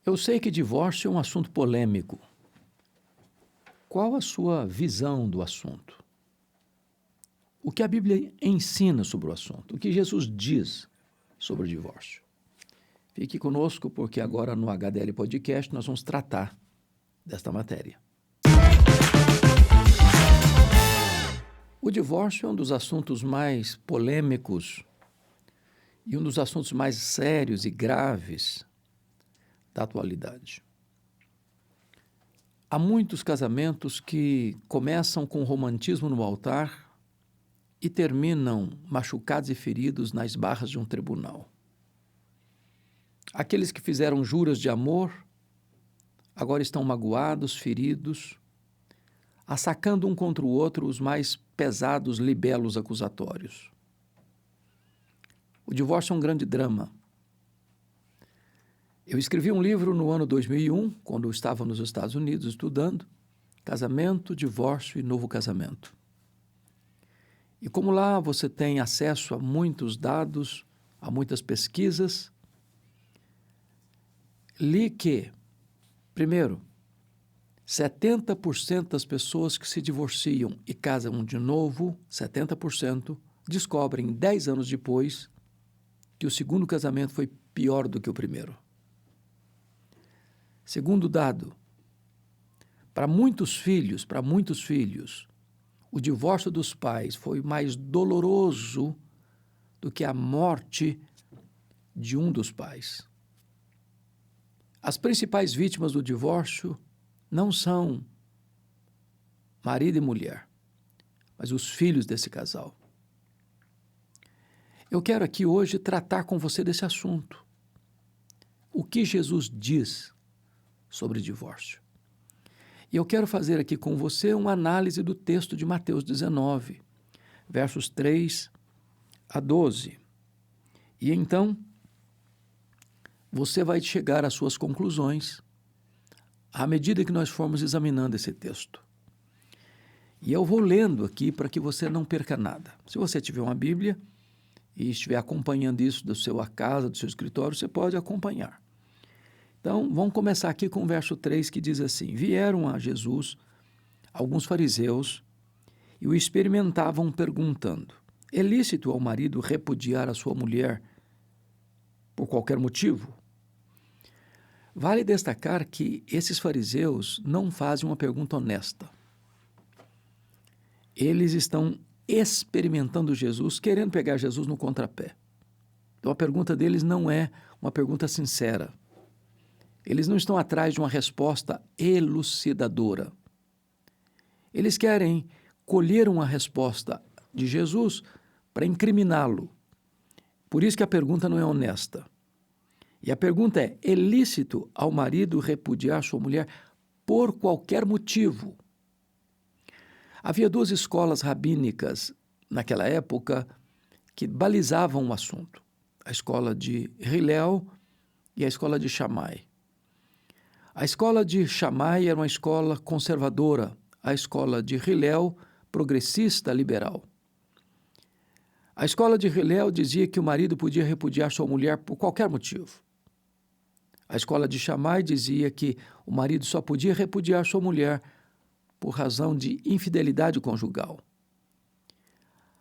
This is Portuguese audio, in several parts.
Eu sei que divórcio é um assunto polêmico. Qual a sua visão do assunto? O que a Bíblia ensina sobre o assunto? O que Jesus diz sobre o divórcio? Fique conosco, porque agora no HDL Podcast nós vamos tratar desta matéria. O divórcio é um dos assuntos mais polêmicos e um dos assuntos mais sérios e graves da atualidade. Há muitos casamentos que começam com romantismo no altar e terminam machucados e feridos nas barras de um tribunal. Aqueles que fizeram juras de amor agora estão magoados, feridos, assacando um contra o outro os mais pesados libelos acusatórios. O divórcio é um grande drama. Eu escrevi um livro no ano 2001, quando eu estava nos Estados Unidos estudando, Casamento, Divórcio e Novo Casamento. E como lá você tem acesso a muitos dados, a muitas pesquisas, li que, primeiro, 70% das pessoas que se divorciam e casam de novo, 70%, descobrem 10 anos depois que o segundo casamento foi pior do que o primeiro. Segundo dado, para muitos filhos, o divórcio dos pais foi mais doloroso do que a morte de um dos pais. As principais vítimas do divórcio não são marido e mulher, mas os filhos desse casal. Eu quero aqui hoje tratar com você desse assunto. O que Jesus diz sobre divórcio? E eu quero fazer aqui com você uma análise do texto de Mateus 19, versos 3 a 12. E então, você vai chegar às suas conclusões à medida que nós formos examinando esse texto. E eu vou lendo aqui para que você não perca nada. Se você tiver uma Bíblia e estiver acompanhando isso da sua casa, do seu escritório, você pode acompanhar. Então, vamos começar aqui com o verso 3, que diz assim: Vieram a Jesus alguns fariseus e o experimentavam perguntando: É lícito ao marido repudiar a sua mulher por qualquer motivo? Vale destacar que esses fariseus não fazem uma pergunta honesta. Eles estão experimentando Jesus, querendo pegar Jesus no contrapé. Então, a pergunta deles não é uma pergunta sincera. Eles não estão atrás de uma resposta elucidadora. Eles querem colher uma resposta de Jesus para incriminá-lo. Por isso que a pergunta não é honesta. E a pergunta é lícito ao marido repudiar sua mulher por qualquer motivo? Havia duas escolas rabínicas naquela época que balizavam o assunto. A escola de Hillel e a escola de Shammai. A escola de Shammai era uma escola conservadora, a escola de Hillel, progressista, liberal. A escola de Hillel dizia que o marido podia repudiar sua mulher por qualquer motivo. A escola de Shammai dizia que o marido só podia repudiar sua mulher por razão de infidelidade conjugal.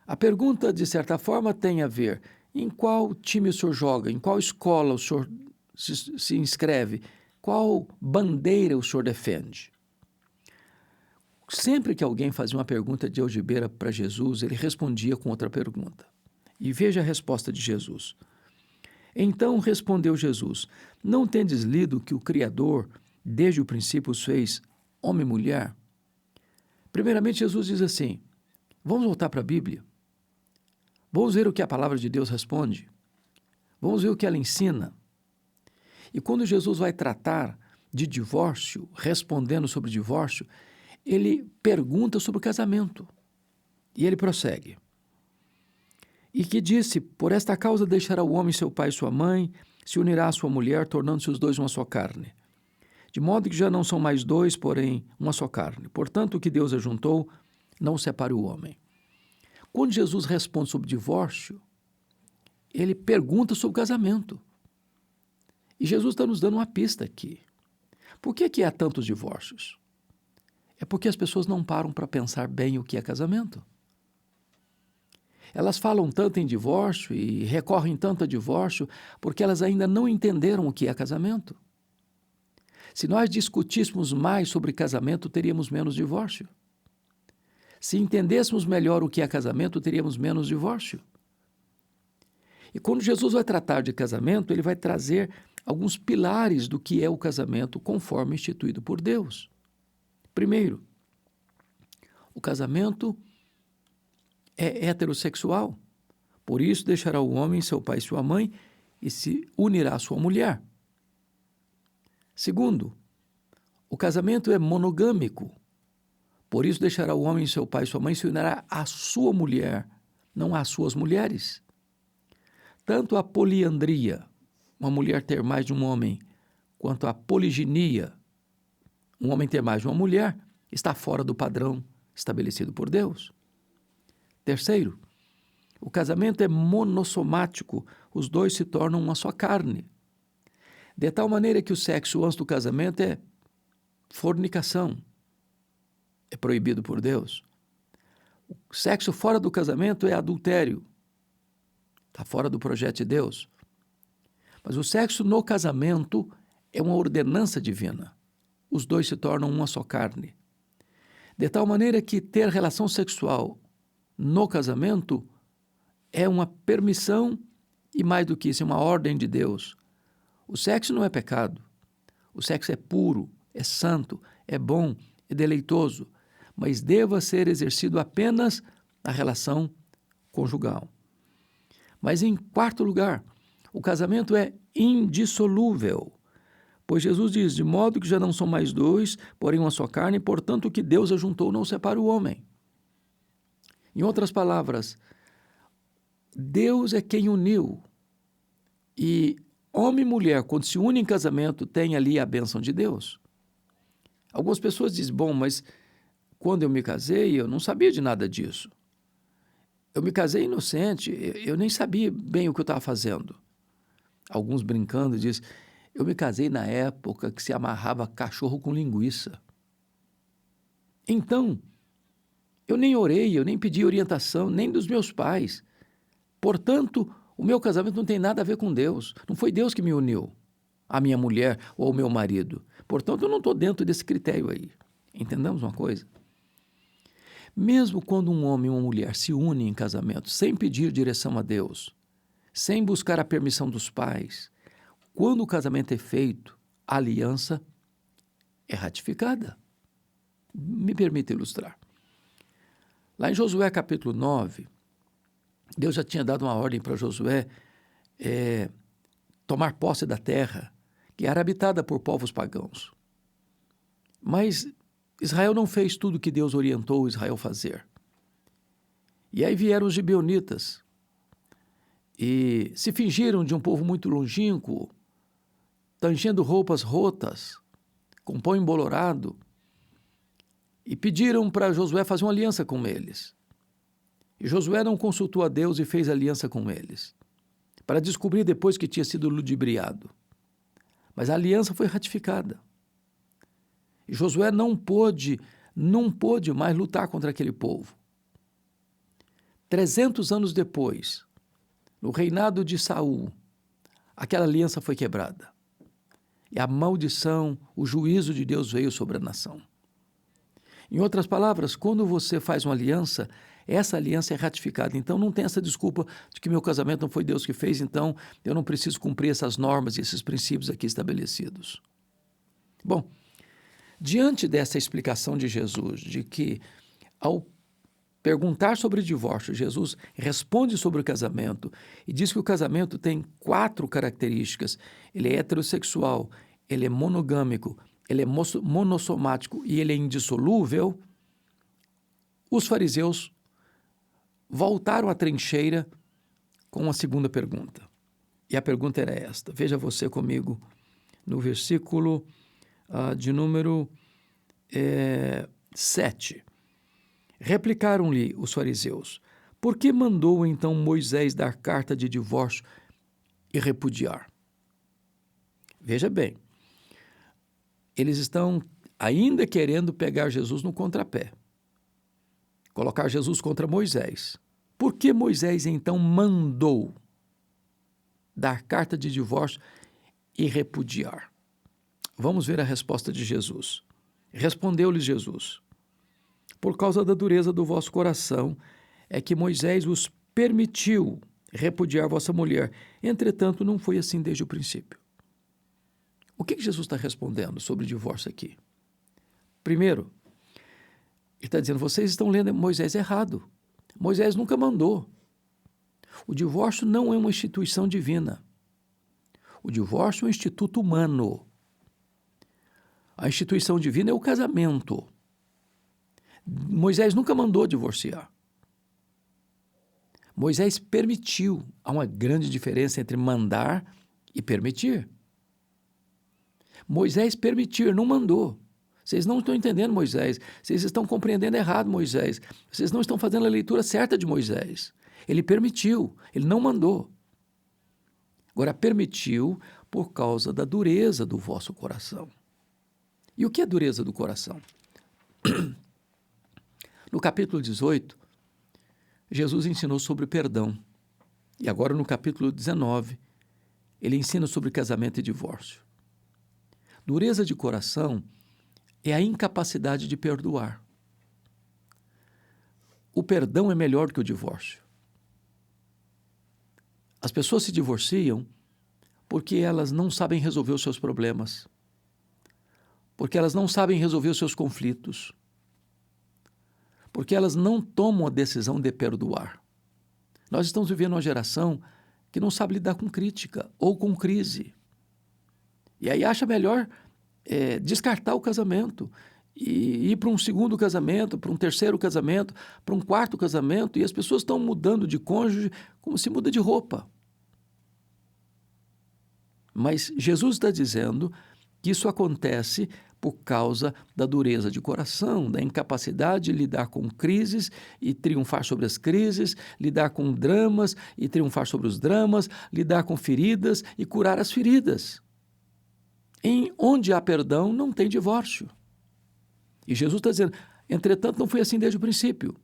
A pergunta, de certa forma, tem a ver em qual time o senhor joga, em qual escola o senhor se inscreve, qual bandeira o senhor defende? Sempre que alguém fazia uma pergunta de algibeira para Jesus, ele respondia com outra pergunta. E veja a resposta de Jesus. Então respondeu Jesus: Não tendes lido que o Criador, desde o princípio, os fez homem e mulher? Primeiramente, Jesus diz assim: vamos voltar para a Bíblia. Vamos ver o que a palavra de Deus responde. Vamos ver o que ela ensina. E quando Jesus vai tratar de divórcio, respondendo sobre divórcio, ele pergunta sobre o casamento. E ele prossegue. E que disse: Por esta causa deixará o homem seu pai e sua mãe, se unirá à sua mulher, tornando-se os dois uma só carne. De modo que já não são mais dois, porém uma só carne. Portanto, o que Deus ajuntou, não separe o homem. Quando Jesus responde sobre divórcio, ele pergunta sobre o casamento. E Jesus está nos dando uma pista aqui. Por que há tantos divórcios? É porque as pessoas não param para pensar bem o que é casamento. Elas falam tanto em divórcio e recorrem tanto a divórcio porque elas ainda não entenderam o que é casamento. Se nós discutíssemos mais sobre casamento, teríamos menos divórcio. Se entendêssemos melhor o que é casamento, teríamos menos divórcio. E quando Jesus vai tratar de casamento, ele vai trazer alguns pilares do que é o casamento conforme instituído por Deus. Primeiro, o casamento é heterossexual. Por isso deixará o homem seu pai e sua mãe e se unirá à sua mulher. Segundo, o casamento é monogâmico. Por isso deixará o homem seu pai e sua mãe e se unirá à sua mulher, não às suas mulheres. Tanto a poliandria, uma mulher ter mais de um homem, quanto a poliginia, um homem ter mais de uma mulher, está fora do padrão estabelecido por Deus. Terceiro, o casamento é monossomático, os dois se tornam uma só carne. De tal maneira que o sexo antes do casamento é fornicação, é proibido por Deus. O sexo fora do casamento é adultério, está fora do projeto de Deus. Mas o sexo no casamento é uma ordenança divina. Os dois se tornam uma só carne. De tal maneira que ter relação sexual no casamento é uma permissão e, mais do que isso, é uma ordem de Deus. O sexo não é pecado. O sexo é puro, é santo, é bom, é deleitoso, mas deva ser exercido apenas na relação conjugal. Mas, em quarto lugar, o casamento é indissolúvel, pois Jesus diz, de modo que já não são mais dois, porém uma só carne, portanto o que Deus ajuntou não separa o homem. Em outras palavras, Deus é quem uniu. E homem e mulher, quando se unem em casamento, tem ali a bênção de Deus. Algumas pessoas dizem, bom, mas quando eu me casei, eu não sabia de nada disso. Eu me casei inocente, eu nem sabia bem o que eu estava fazendo. Alguns brincando dizem, eu me casei na época que se amarrava cachorro com linguiça. Então, eu nem orei, eu nem pedi orientação, nem dos meus pais. Portanto, o meu casamento não tem nada a ver com Deus. Não foi Deus que me uniu, a minha mulher ou ao meu marido. Portanto, eu não estou dentro desse critério aí. Entendemos uma coisa? Mesmo quando um homem e uma mulher se unem em casamento sem pedir direção a Deus, sem buscar a permissão dos pais, quando o casamento é feito, a aliança é ratificada. Me permita ilustrar. Lá em Josué capítulo 9, Deus já tinha dado uma ordem para Josué tomar posse da terra, que era habitada por povos pagãos. Mas Israel não fez tudo o que Deus orientou Israel a fazer. E aí vieram os gibeonitas e se fingiram de um povo muito longínquo, tangendo roupas rotas, com pão embolorado, e pediram para Josué fazer uma aliança com eles. E Josué não consultou a Deus e fez aliança com eles, para descobrir depois que tinha sido ludibriado. Mas a aliança foi ratificada. E Josué não pôde mais lutar contra aquele povo. 300 anos depois, no reinado de Saul, aquela aliança foi quebrada. E a maldição, o juízo de Deus veio sobre a nação. Em outras palavras, quando você faz uma aliança, essa aliança é ratificada. Então não tem essa desculpa de que meu casamento não foi Deus que fez, então eu não preciso cumprir essas normas e esses princípios aqui estabelecidos. Bom, diante dessa explicação de Jesus, de que ao perguntar sobre o divórcio, Jesus responde sobre o casamento e diz que o casamento tem 4 características. Ele é heterossexual, ele é monogâmico, ele é monossomático e ele é indissolúvel. Os fariseus voltaram à trincheira com uma segunda pergunta. E a pergunta era esta. Veja você comigo no versículo de número 7. Replicaram-lhe os fariseus, por que mandou então Moisés dar carta de divórcio e repudiar? Veja bem, eles estão ainda querendo pegar Jesus no contrapé, colocar Jesus contra Moisés. Por que Moisés, então, mandou dar carta de divórcio e repudiar? Vamos ver a resposta de Jesus. Respondeu-lhes Jesus: por causa da dureza do vosso coração, é que Moisés vos permitiu repudiar vossa mulher. Entretanto, não foi assim desde o princípio. O que Jesus está respondendo sobre o divórcio aqui? Primeiro, ele está dizendo, vocês estão lendo Moisés errado. Moisés nunca mandou. O divórcio não é uma instituição divina. O divórcio é um instituto humano. A instituição divina é o casamento. Moisés nunca mandou divorciar. Moisés permitiu. Há uma grande diferença entre mandar e permitir. Moisés permitiu, não mandou. Vocês não estão entendendo Moisés. Vocês estão compreendendo errado Moisés. Vocês não estão fazendo a leitura certa de Moisés. Ele permitiu, ele não mandou. Agora, permitiu por causa da dureza do vosso coração. E o que é dureza do coração? No capítulo 18, Jesus ensinou sobre perdão. E agora no capítulo 19, ele ensina sobre casamento e divórcio. Dureza de coração é a incapacidade de perdoar. O perdão é melhor do que o divórcio. As pessoas se divorciam porque elas não sabem resolver os seus problemas, porque elas não sabem resolver os seus conflitos, porque elas não tomam a decisão de perdoar. Nós estamos vivendo uma geração que não sabe lidar com crítica ou com crise. E aí acha melhor descartar o casamento e ir para um segundo casamento, para um terceiro casamento, para um quarto casamento, e as pessoas estão mudando de cônjuge como se muda de roupa. Mas Jesus está dizendo que isso acontece por causa da dureza de coração, da incapacidade de lidar com crises e triunfar sobre as crises, lidar com dramas e triunfar sobre os dramas, lidar com feridas e curar as feridas. Onde há perdão, não tem divórcio. E Jesus está dizendo, entretanto, não foi assim desde o princípio.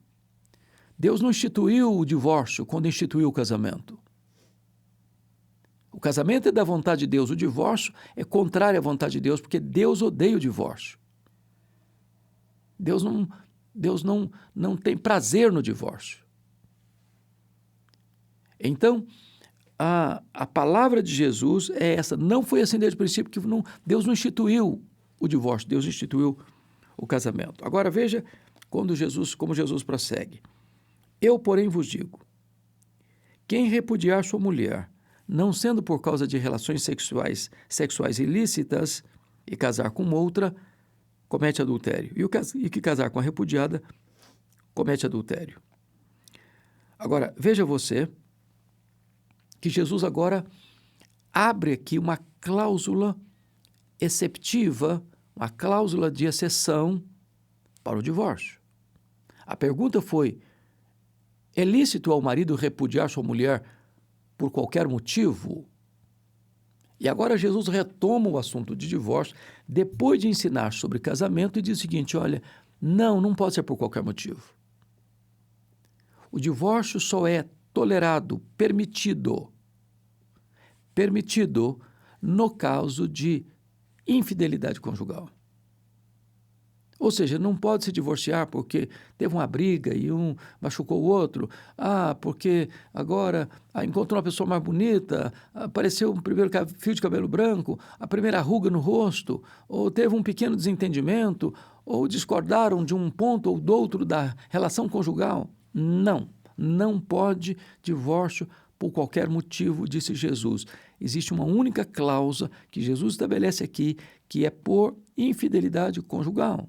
Deus não instituiu o divórcio quando instituiu o casamento. O casamento é da vontade de Deus, o divórcio é contrário à vontade de Deus, porque Deus odeia o divórcio. Deus não tem prazer no divórcio. Então, a palavra de Jesus é essa, não foi assim desde o princípio, que Deus não instituiu o divórcio, Deus instituiu o casamento. Agora veja como Jesus prossegue. Eu, porém, vos digo, quem repudiar sua mulher, não sendo por causa de relações sexuais ilícitas e casar com outra, comete adultério. E que casar com a repudiada, comete adultério. Agora, veja você que Jesus agora abre aqui uma cláusula exceptiva, uma cláusula de exceção para o divórcio. A pergunta foi, é lícito ao marido repudiar sua mulher por qualquer motivo? E agora Jesus retoma o assunto de divórcio, depois de ensinar sobre casamento, e diz o seguinte, olha, não pode ser por qualquer motivo. O divórcio só é tolerado, permitido no caso de infidelidade conjugal. Ou seja, não pode se divorciar porque teve uma briga e um machucou o outro. Porque agora encontrou uma pessoa mais bonita, apareceu um primeiro fio de cabelo branco, a primeira ruga no rosto, ou teve um pequeno desentendimento, ou discordaram de um ponto ou do outro da relação conjugal. Não pode divórcio por qualquer motivo, disse Jesus. Existe uma única cláusula que Jesus estabelece aqui, que é por infidelidade conjugal.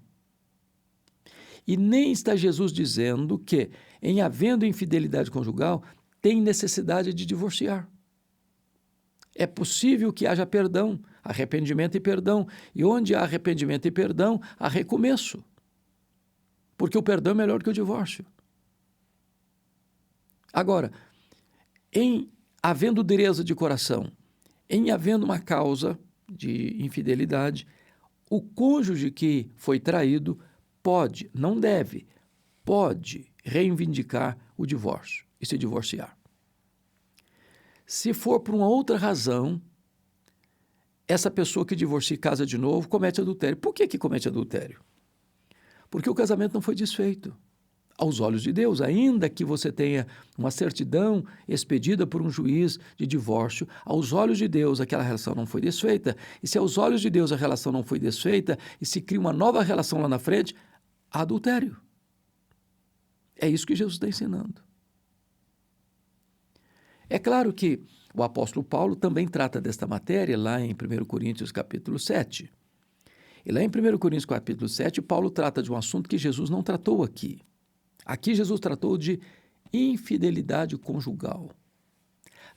E nem está Jesus dizendo que, em havendo infidelidade conjugal, tem necessidade de divorciar. É possível que haja perdão, arrependimento e perdão. E onde há arrependimento e perdão, há recomeço. Porque o perdão é melhor que o divórcio. Agora, em havendo dureza de coração, em havendo uma causa de infidelidade, o cônjuge que foi traído pode, não deve, pode reivindicar o divórcio e se divorciar. Se for por uma outra razão, essa pessoa que divorcia e casa de novo comete adultério. Por que comete adultério? Porque o casamento não foi desfeito. Aos olhos de Deus, ainda que você tenha uma certidão expedida por um juiz de divórcio, aos olhos de Deus aquela relação não foi desfeita, e se aos olhos de Deus a relação não foi desfeita, e se cria uma nova relação lá na frente, há adultério. É isso que Jesus está ensinando. É claro que o apóstolo Paulo também trata desta matéria lá em 1 Coríntios capítulo 7. E lá em 1 Coríntios capítulo 7, Paulo trata de um assunto que Jesus não tratou aqui. Aqui Jesus tratou de infidelidade conjugal.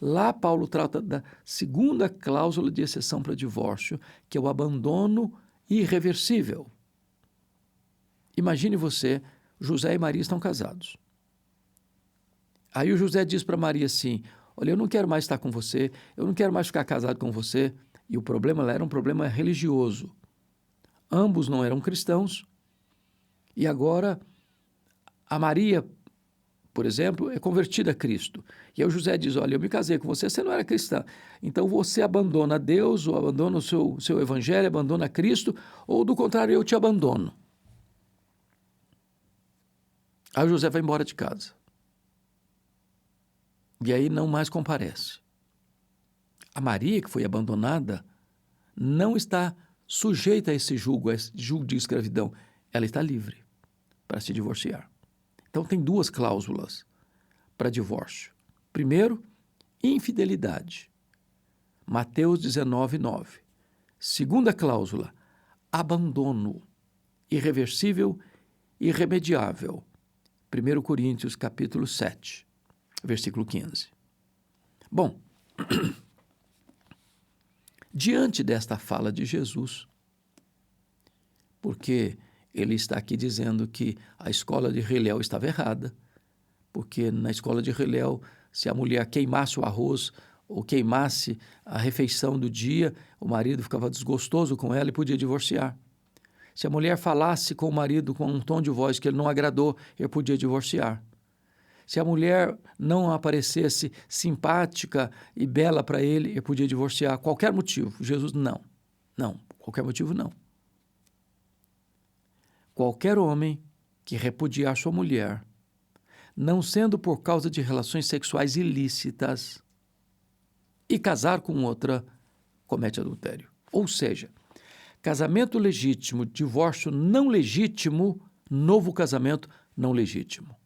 Lá Paulo trata da segunda cláusula de exceção para divórcio, que é o abandono irreversível. Imagine você, José e Maria estão casados. Aí o José diz para Maria assim, olha, eu não quero mais estar com você, eu não quero mais ficar casado com você. E o problema lá era um problema religioso. Ambos não eram cristãos e agora a Maria, por exemplo, é convertida a Cristo. E aí o José diz, olha, eu me casei com você, você não era cristã. Então você abandona Deus, ou abandona o seu evangelho, abandona Cristo, ou do contrário, eu te abandono. Aí o José vai embora de casa. E aí não mais comparece. A Maria, que foi abandonada, não está sujeita a esse julgo de escravidão. Ela está livre para se divorciar. Então, tem duas cláusulas para divórcio. Primeiro, infidelidade. Mateus 19, 9. Segunda cláusula, abandono. Irreversível, irremediável. 1 Coríntios, capítulo 7, versículo 15. Bom, diante desta fala de Jesus, porque ele está aqui dizendo que a escola de Hillel estava errada, porque na escola de Hillel, se a mulher queimasse o arroz ou queimasse a refeição do dia, o marido ficava desgostoso com ela e podia divorciar. Se a mulher falasse com o marido com um tom de voz que ele não agradou, ele podia divorciar. Se a mulher não aparecesse simpática e bela para ele, ele podia divorciar. Qualquer motivo. Jesus, não. Não, qualquer motivo não. Qualquer homem que repudiar sua mulher, não sendo por causa de relações sexuais ilícitas, e casar com outra, comete adultério. Ou seja, casamento legítimo, divórcio não legítimo, novo casamento não legítimo.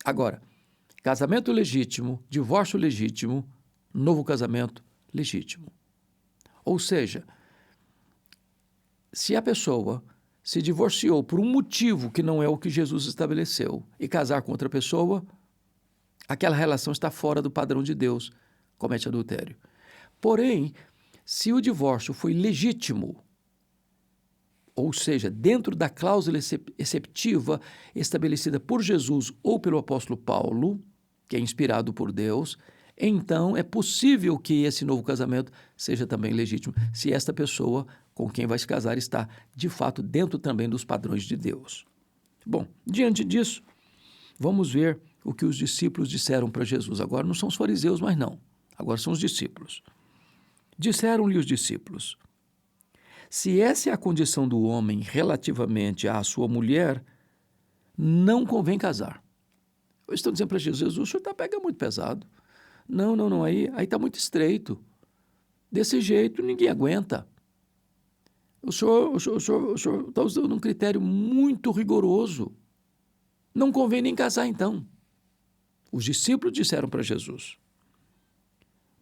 Agora, casamento legítimo, divórcio legítimo, novo casamento legítimo. Ou seja, se a pessoa se divorciou por um motivo que não é o que Jesus estabeleceu e casar com outra pessoa, aquela relação está fora do padrão de Deus, comete adultério. Porém, se o divórcio foi legítimo, ou seja, dentro da cláusula exceptiva estabelecida por Jesus ou pelo apóstolo Paulo, que é inspirado por Deus, então é possível que esse novo casamento seja também legítimo, se esta pessoa com quem vai se casar está, de fato, dentro também dos padrões de Deus. Bom, diante disso, vamos ver o que os discípulos disseram para Jesus. Agora não são os fariseus, mas não. Agora são os discípulos. Disseram-lhe os discípulos, se essa é a condição do homem relativamente à sua mulher, não convém casar. Eles estão dizendo para Jesus, o senhor está pegando muito pesado. Não, aí está muito estreito. Desse jeito ninguém aguenta. O senhor está usando um critério muito rigoroso. Não convém nem casar então. Os discípulos disseram para Jesus.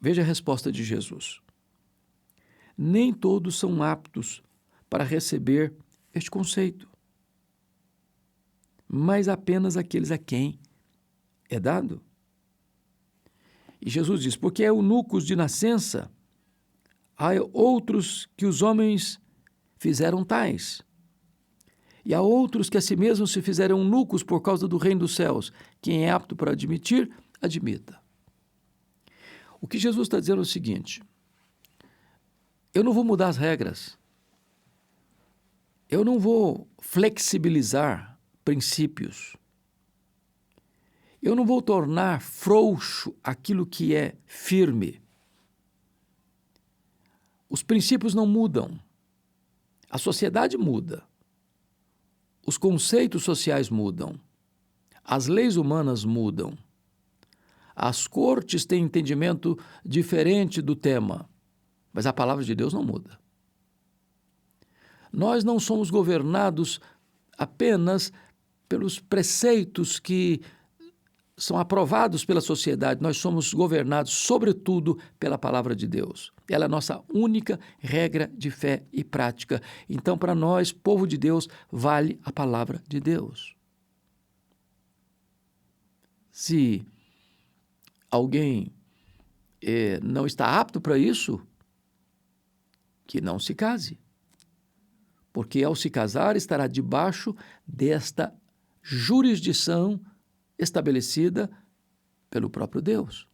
Veja a resposta de Jesus. Nem todos são aptos para receber este conceito, mas apenas aqueles a quem é dado. E Jesus diz, porque eunucos de nascença, há outros que os homens fizeram tais, e há outros que a si mesmos se fizeram eunucos por causa do reino dos céus. Quem é apto para admitir, admita. O que Jesus está dizendo é o seguinte, Eu não vou mudar as regras. Eu não vou flexibilizar princípios. Eu não vou tornar frouxo aquilo que é firme. Os princípios não mudam. A sociedade muda. Os conceitos sociais mudam. As leis humanas mudam. As cortes têm entendimento diferente do tema, mas a palavra de Deus não muda. Nós não somos governados apenas pelos preceitos que são aprovados pela sociedade, nós somos governados, sobretudo, pela palavra de Deus. Ela é a nossa única regra de fé e prática. Então, para nós, povo de Deus, vale a palavra de Deus. Se alguém não está apto para isso, que não se case. Porque ao se casar estará debaixo desta jurisdição estabelecida pelo próprio Deus.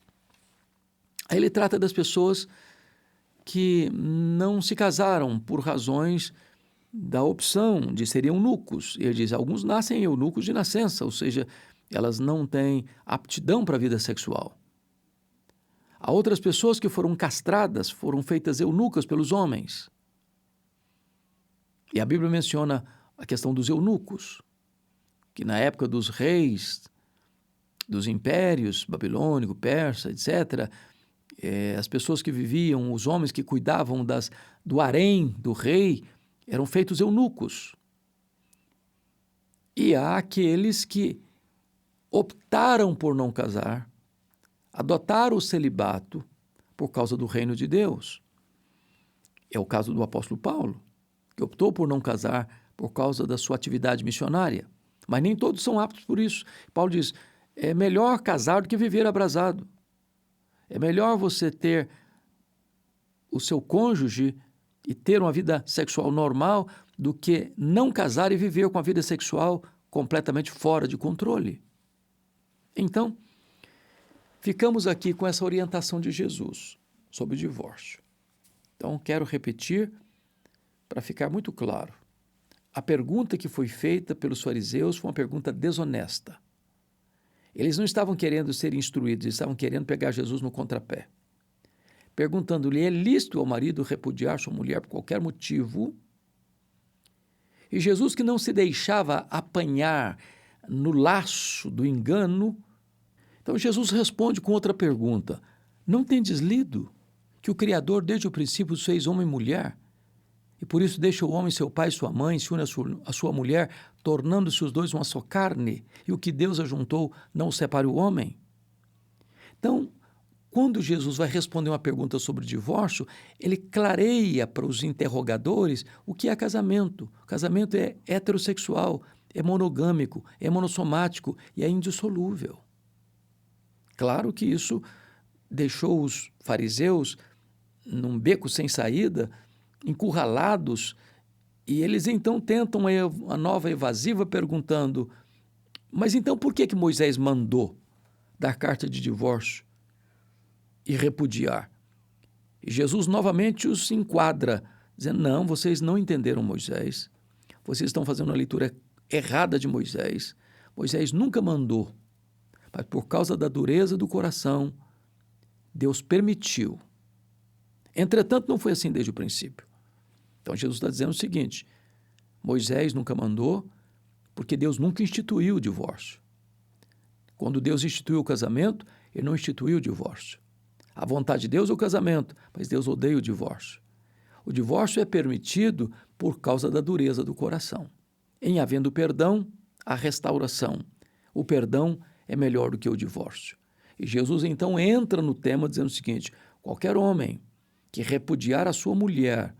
Aí ele trata das pessoas que não se casaram por razões da opção de serem eunucos. Ele diz, alguns nascem eunucos de nascença, ou seja, elas não têm aptidão para a vida sexual. Há outras pessoas que foram castradas, foram feitas eunucas pelos homens. E a Bíblia menciona a questão dos eunucos, que na época dos reis, dos impérios, babilônico, persa, etc., as pessoas que viviam, os homens que cuidavam do harém do rei, eram feitos eunucos. E há aqueles que optaram por não casar, adotaram o celibato por causa do reino de Deus. É o caso do apóstolo Paulo, que optou por não casar por causa da sua atividade missionária. Mas nem todos são aptos por isso. Paulo diz, é melhor casar do que viver abrasado. É melhor você ter o seu cônjuge e ter uma vida sexual normal do que não casar e viver com a vida sexual completamente fora de controle. Então, ficamos aqui com essa orientação de Jesus sobre o divórcio. Então, quero repetir para ficar muito claro. A pergunta que foi feita pelos fariseus foi uma pergunta desonesta. Eles não estavam querendo ser instruídos, eles estavam querendo pegar Jesus no contrapé. Perguntando-lhe, é lícito ao marido repudiar sua mulher por qualquer motivo? E Jesus, que não se deixava apanhar no laço do engano, então Jesus responde com outra pergunta. Não tendes lido que o Criador desde o princípio os fez homem e mulher? E por isso deixa o homem seu pai e sua mãe, se une à sua mulher, tornando-se os dois uma só carne, e o que Deus ajuntou não o separe o homem. Então, quando Jesus vai responder uma pergunta sobre o divórcio, ele clareia para os interrogadores o que é casamento. O casamento é heterossexual, é monogâmico, é monossomático e é indissolúvel. Claro que isso deixou os fariseus num beco sem saída, encurralados, e eles então tentam a nova evasiva perguntando, mas então por que Moisés mandou dar carta de divórcio e repudiar? E Jesus novamente os enquadra, dizendo, não, vocês não entenderam Moisés, vocês estão fazendo uma leitura errada de Moisés. Moisés nunca mandou, mas por causa da dureza do coração, Deus permitiu. Entretanto, não foi assim desde o princípio. Então, Jesus está dizendo o seguinte, Moisés nunca mandou, porque Deus nunca instituiu o divórcio. Quando Deus instituiu o casamento, ele não instituiu o divórcio. A vontade de Deus é o casamento, mas Deus odeia o divórcio. O divórcio é permitido por causa da dureza do coração. Em havendo perdão, há restauração. O perdão é melhor do que o divórcio. E Jesus então entra no tema dizendo o seguinte, qualquer homem que repudiar a sua mulher,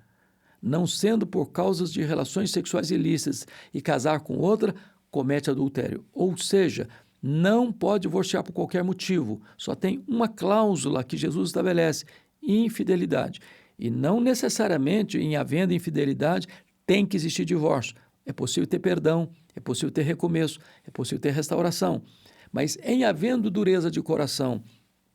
não sendo por causas de relações sexuais ilícitas e casar com outra, comete adultério. Ou seja, não pode divorciar por qualquer motivo. Só tem uma cláusula que Jesus estabelece, infidelidade. E não necessariamente, em havendo infidelidade, tem que existir divórcio. É possível ter perdão, é possível ter recomeço, é possível ter restauração. Mas em havendo dureza de coração,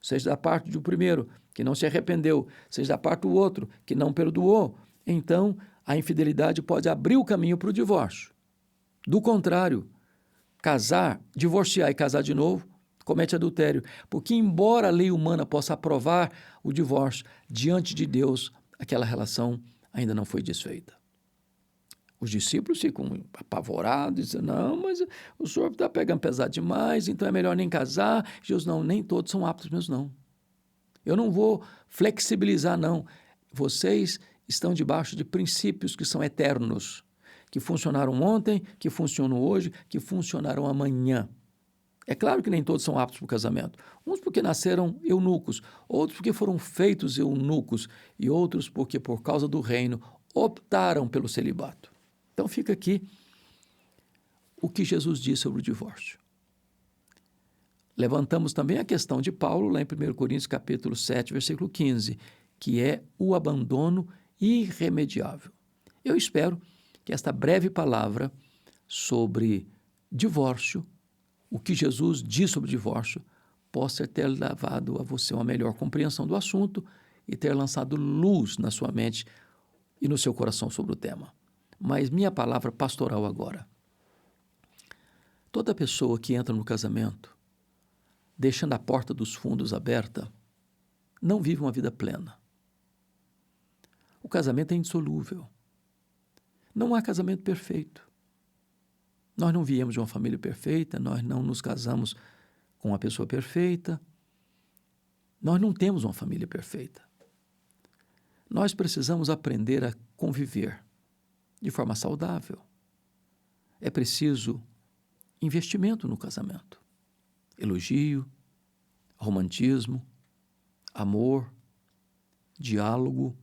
seja da parte do primeiro, que não se arrependeu, seja da parte do outro, que não perdoou, então a infidelidade pode abrir o caminho para o divórcio. Do contrário, divorciar e casar de novo, comete adultério. Porque, embora a lei humana possa aprovar o divórcio, diante de Deus, aquela relação ainda não foi desfeita. Os discípulos ficam apavorados, dizem, não, mas o senhor está pegando pesado demais, então é melhor nem casar. Jesus, não, nem todos são aptos mesmo, não. Eu não vou flexibilizar, não. Vocês estão debaixo de princípios que são eternos, que funcionaram ontem, que funcionam hoje, que funcionarão amanhã. É claro que nem todos são aptos para o casamento. Uns porque nasceram eunucos, outros porque foram feitos eunucos e outros porque, por causa do reino, optaram pelo celibato. Então fica aqui o que Jesus disse sobre o divórcio. Levantamos também a questão de Paulo, lá em 1 Coríntios capítulo 7, versículo 15, que é o abandono irremediável. Eu espero que esta breve palavra sobre divórcio, o que Jesus diz sobre o divórcio, possa ter levado a você uma melhor compreensão do assunto e ter lançado luz na sua mente e no seu coração sobre o tema. Mas minha palavra pastoral agora. Toda pessoa que entra no casamento, deixando a porta dos fundos aberta, não vive uma vida plena. O casamento é indissolúvel. Não há casamento perfeito. Nós não viemos de uma família perfeita, nós não nos casamos com uma pessoa perfeita, nós não temos uma família perfeita. Nós precisamos aprender a conviver de forma saudável. É preciso investimento no casamento. Elogio, romantismo, amor, diálogo,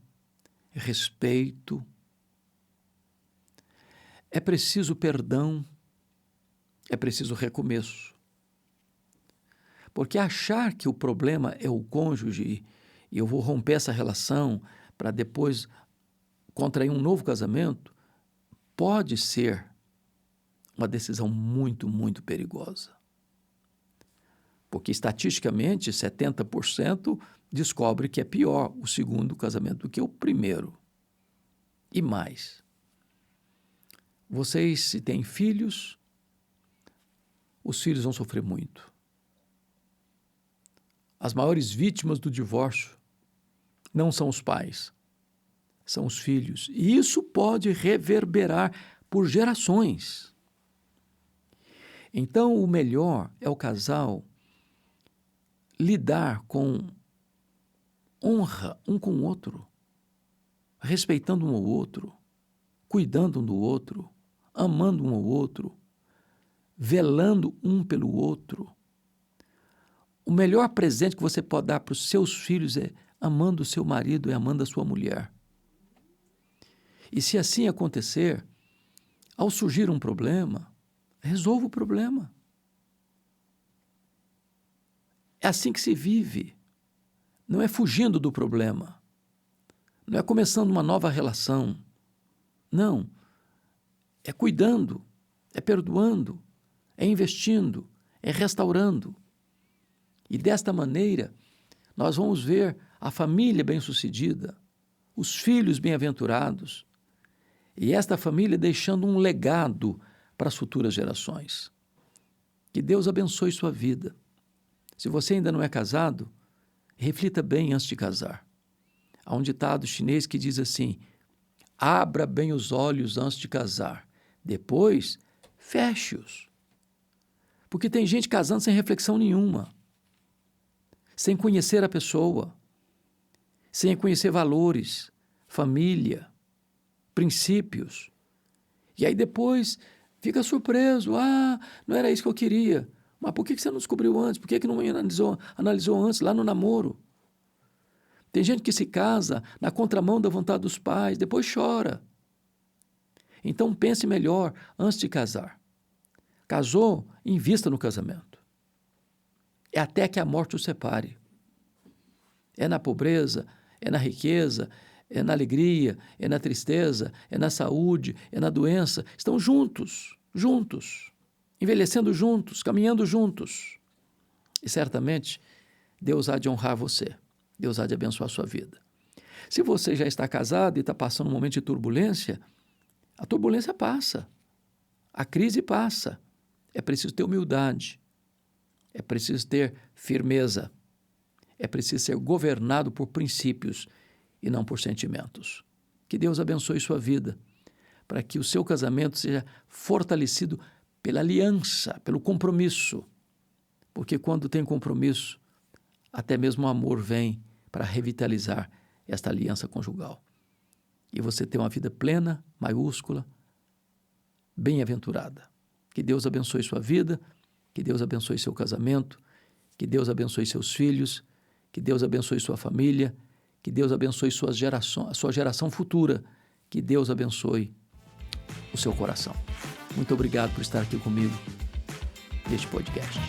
respeito. É preciso perdão, é preciso recomeço. Porque achar que o problema é o cônjuge e eu vou romper essa relação para depois contrair um novo casamento, pode ser uma decisão muito, muito perigosa. Porque, estatisticamente, 70% descobre que é pior o segundo casamento do que o primeiro. E mais. Vocês, se têm filhos, os filhos vão sofrer muito. As maiores vítimas do divórcio não são os pais, são os filhos. E isso pode reverberar por gerações. Então, o melhor é o casal lidar com honra um com o outro, respeitando um ao outro, cuidando um do outro, amando um ao outro, velando um pelo outro. O melhor presente que você pode dar para os seus filhos é amando o seu marido e amando a sua mulher. E se assim acontecer, ao surgir um problema, resolva o problema. É assim que se vive. Não é fugindo do problema. Não é começando uma nova relação. Não. É cuidando, é perdoando, é investindo, é restaurando. E desta maneira, nós vamos ver a família bem-sucedida, os filhos bem-aventurados, e esta família deixando um legado para as futuras gerações. Que Deus abençoe sua vida. Se você ainda não é casado, reflita bem antes de casar. Há um ditado chinês que diz assim: abra bem os olhos antes de casar, depois feche-os. Porque tem gente casando sem reflexão nenhuma, sem conhecer a pessoa, sem conhecer valores, família, princípios. E aí depois fica surpreso, não era isso que eu queria. Mas por que você não descobriu antes? Por que não analisou antes, lá no namoro? Tem gente que se casa na contramão da vontade dos pais, depois chora. Então pense melhor antes de casar. Casou, invista no casamento. É até que a morte os separe. É na pobreza, é na riqueza, é na alegria, é na tristeza, é na saúde, é na doença. Estão juntos, envelhecendo juntos, caminhando juntos. E certamente Deus há de honrar você. Deus há de abençoar a sua vida. Se você já está casado e está passando um momento de turbulência, a turbulência passa, a crise passa. É preciso ter humildade, é preciso ter firmeza, é preciso ser governado por princípios e não por sentimentos. Que Deus abençoe sua vida, para que o seu casamento seja fortalecido pela aliança, pelo compromisso. Porque quando tem compromisso, até mesmo o amor vem para revitalizar esta aliança conjugal. E você tem uma vida plena, maiúscula, bem-aventurada. Que Deus abençoe sua vida, que Deus abençoe seu casamento, que Deus abençoe seus filhos, que Deus abençoe sua família, que Deus abençoe a sua geração futura, que Deus abençoe o seu coração. Muito obrigado por estar aqui comigo neste podcast.